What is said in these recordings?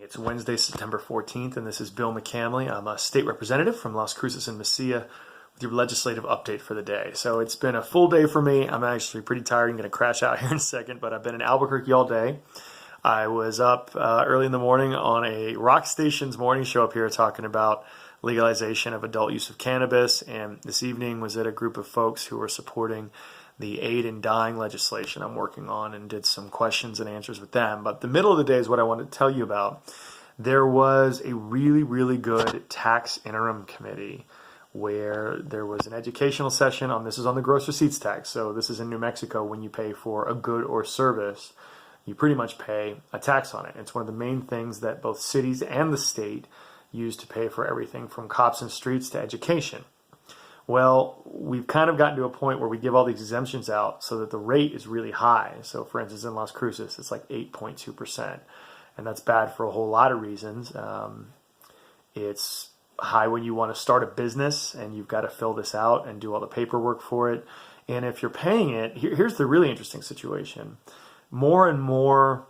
It's Wednesday, September 14th, and this is Bill McCamley. I'm a state representative from Las Cruces and Mesilla with your legislative update for the day. So it's been a full day for me. I'm actually pretty tired. I'm going to crash out here in a second, but I've been in Albuquerque all day. I was up early in the morning on a Rock Station's morning show up here talking about legalization of adult use of cannabis, and this evening was at a group of folks who were supporting the aid in dying legislation I'm working on, and did some questions and answers with them. But the middle of the day is what I wanted to tell you about. There was a really good tax interim committee where there was an educational session on, this is on the gross receipts tax. So this is in New Mexico. When you pay for a good or service, you pretty much pay a tax on it. It's one of the main things that both cities and the state use to pay for everything from cops and streets to education. Well, we've kind of gotten to a point where we give all these exemptions out so that the rate is really high. So for instance, in Las Cruces, it's like 8.2%. And that's bad for a whole lot of reasons. It's high when you want to start a business and you've got to fill this out and do all the paperwork for it. And if you're paying it, here's the really interesting situation. More and more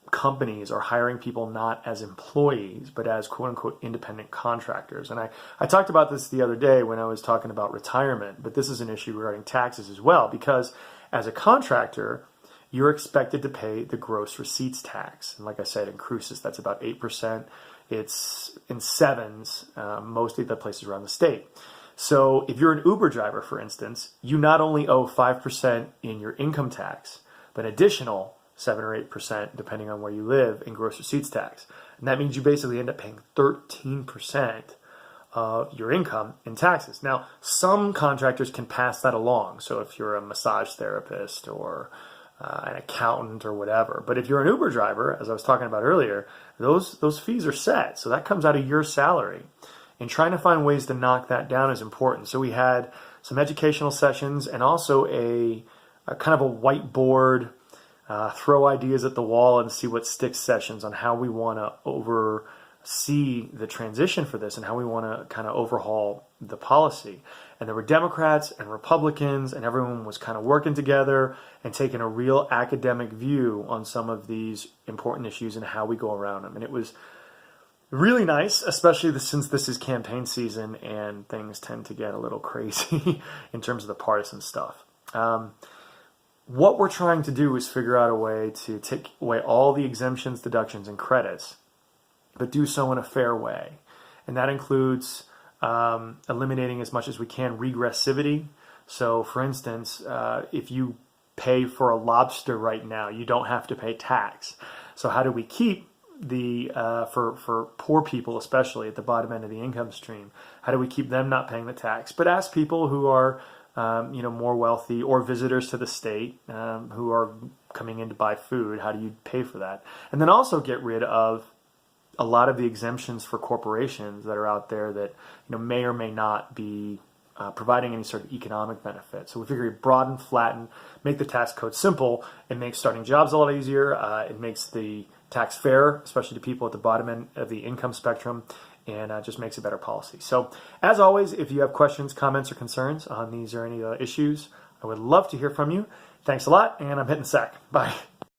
companies are hiring people not as employees, but as quote-unquote independent contractors. And I talked about this the other day when I was talking about retirement, but this is an issue regarding taxes as well, because as a contractor, you're expected to pay the gross receipts tax. And like I said, in Cruces, that's about 8%. It's in sevens, mostly the places around the state. So if you're an Uber driver, for instance, you not only owe 5% in your income tax, but additional 7 or 8%, depending on where you live, in gross receipts tax. And that means you basically end up paying 13% of your income in taxes. Now, some contractors can pass that along. So if you're a massage therapist or an accountant or whatever. But if you're an Uber driver, as I was talking about earlier, those fees are set. So that comes out of your salary. And trying to find ways to knock that down is important. So we had some educational sessions and also a kind of a whiteboard, throw ideas at the wall and see what sticks sessions on how we want to oversee the transition for this and how we want to kind of overhaul the policy. And there were Democrats and Republicans, and everyone was kind of working together and taking a real academic view on some of these important issues and how we go around them. And it was really nice, especially since this is campaign season and things tend to get a little crazy in terms of the partisan stuff. What we're trying to do is figure out a way to take away all the exemptions, deductions, and credits, but do so in a fair way. And that includes eliminating as much as we can regressivity. So for instance, if you pay for a lobster right now, you don't have to pay tax. So how do we keep for poor people, especially at the bottom end of the income stream, how do we keep them not paying the tax? But ask people who are more wealthy or visitors to the state who are coming in to buy food, how do you pay for that? And then also get rid of a lot of the exemptions for corporations that are out there that may or may not be providing any sort of economic benefit. So we figure broaden, flatten, make the tax code simple. It makes starting jobs a lot easier. It makes the tax fair, especially to people at the bottom end of the income spectrum, and just makes a better policy. So as always, if you have questions, comments, or concerns on these or any issues, I would love to hear from you. Thanks a lot, and I'm hitting the sack. Bye.